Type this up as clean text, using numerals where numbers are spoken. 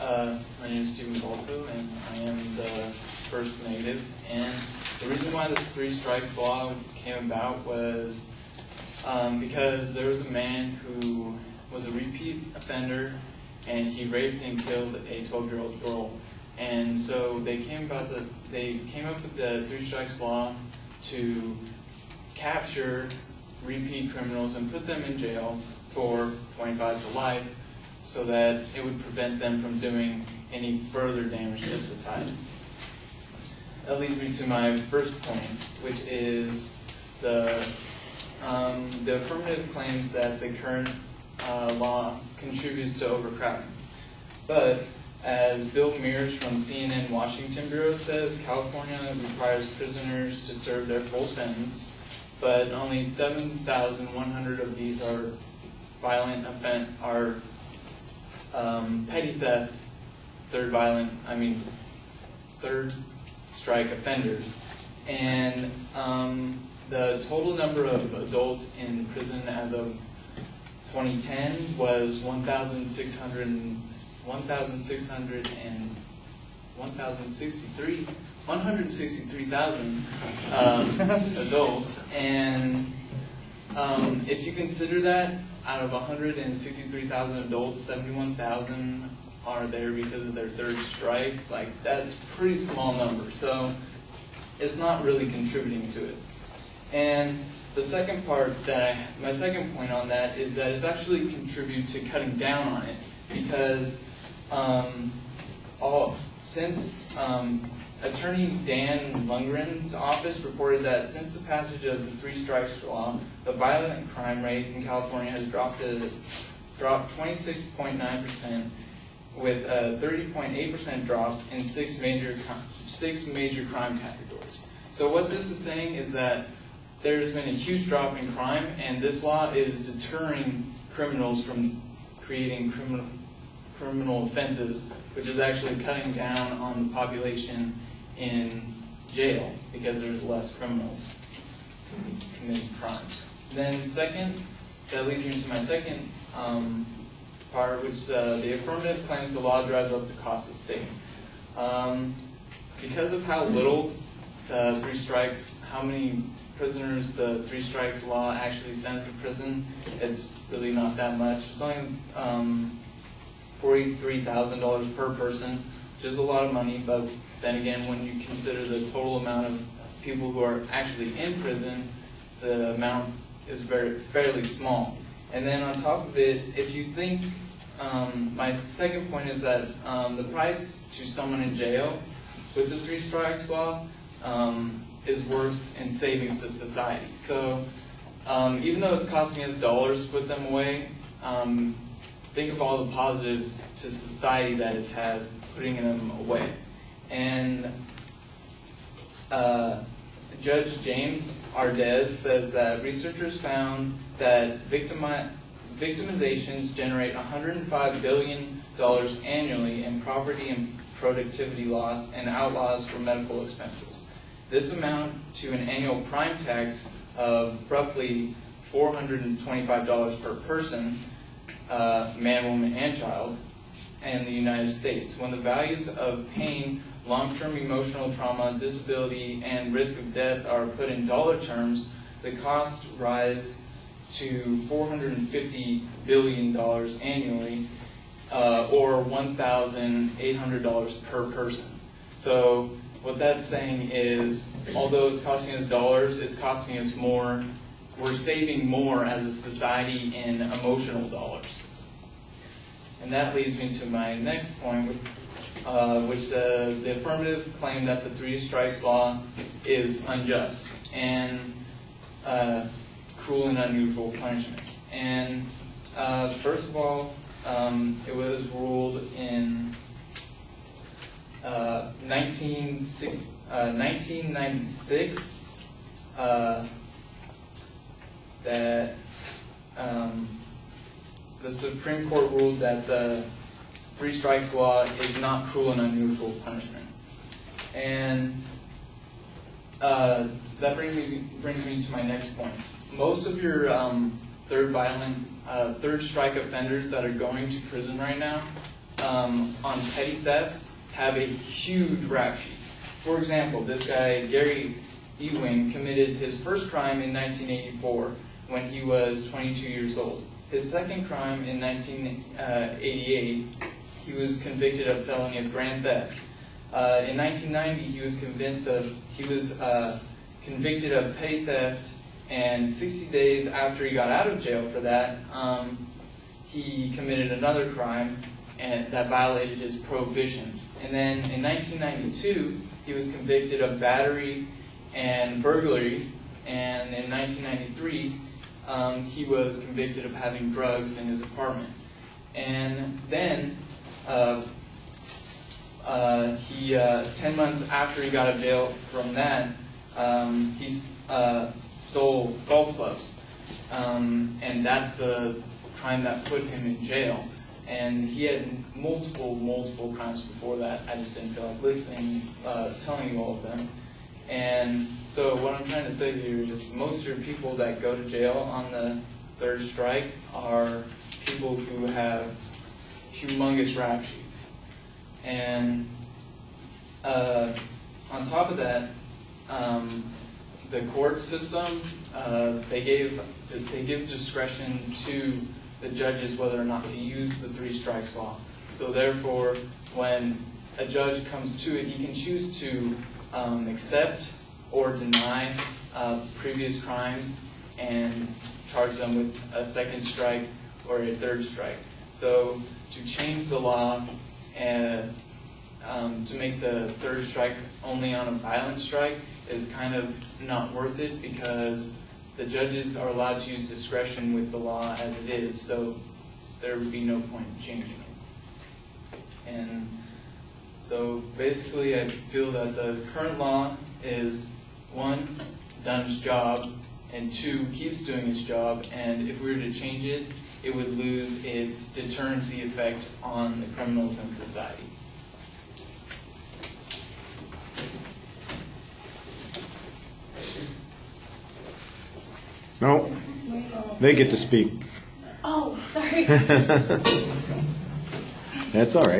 My name is Stephen Balto, and I am the first negative. And the reason why this three strikes law came about was because there was a man who was a repeat offender, and he raped and killed a 12-year-old girl. And so they came up with the three strikes law to capture repeat criminals and put them in jail for 25 to life, so that it would prevent them from doing any further damage to society. That leads me to my first point, which is the affirmative claims that the current law contributes to overcrowding. But as Bill Mears from CNN Washington Bureau says, California requires prisoners to serve their full sentence, but only 7,100 of these are petty theft, third strike offenders. And the total number of adults in prison as of 2010 was 163,000 adults. And if you consider that, out of 163,000 adults, 71,000 are there because of their third strike. Like, that's a pretty small number. So it's not really contributing to it. And the second part my second point on that is that it's actually contribute to cutting down on it, because since Attorney Dan Lundgren's office reported that since the passage of the three strikes law, the violent crime rate in California has dropped 26.9%, with a 30.8% drop in six major crime categories. So what this is saying is that there's been a huge drop in crime, and this law is deterring criminals from creating criminal offenses, which is actually cutting down on the population in jail because there's less criminals committing crimes. Then second, that leads me to my second part, which the affirmative claims the law drives up the cost of state. Because of how little the three strikes, how many prisoners the three strikes law actually sends to prison, it's really not that much. It's only $43,000 per person, which is a lot of money, but then again, when you consider the total amount of people who are actually in prison, the amount is fairly small. And then on top of it, if you think, my second point is that the price to someone in jail with the three strikes law is worth in savings to society. So even though it's costing us dollars to put them away, think of all the positives to society that it's had putting them away. And Judge James Ardez says that researchers found that victimizations generate $105 billion annually in property and productivity loss and outlaws for medical expenses. This amount to an annual crime tax of roughly $425 per person, man, woman, and child, in the United States. When the values of pain, long-term emotional trauma, disability, and risk of death are put in dollar terms, the costs rise to $450 billion annually, or $1,800 per person. So what that's saying is, although it's costing us dollars, it's costing us more. We're saving more as a society in emotional dollars. And that leads me to my next point, which the affirmative claim that the three strikes law is unjust and cruel and unusual punishment. And first of all, it was ruled in 1996 that the Supreme Court ruled that the three strikes law is not cruel and unusual punishment. And that brings me to my next point. Most of your third strike offenders that are going to prison right now on petty thefts have a huge rap sheet. For example, this guy, Gary Ewing, committed his first crime in 1984 when he was 22 years old. His second crime in 1988, he was convicted of felony of grand theft. In 1990, he was convicted of petty theft, and 60 days after he got out of jail for that, he committed another crime and that violated his prohibition. And then in 1992, he was convicted of battery and burglary, and in 1993, he was convicted of having drugs in his apartment. And then, 10 months after he got out of jail from that, he stole golf clubs. And that's the crime that put him in jail. And he had multiple crimes before that. I just didn't feel like telling you all of them. And so what I'm trying to say here is most of your people that go to jail on the third strike are people who have humongous rap sheets. And on top of that, the court system, they give discretion to the judges whether or not to use the three strikes law. So therefore, when a judge comes to it, he can choose to accept or deny previous crimes and charge them with a second strike or a third strike. So to change the law and to make the third strike only on a violent strike is kind of not worth it, because the judges are allowed to use discretion with the law as it is, so there would be no point in changing it. And so basically I feel that the current law is, 1, done its job, and 2, keeps doing its job, and if we were to change it, it would lose its deterrency effect on the criminals in society. No, they get to speak. Oh, sorry. That's all right.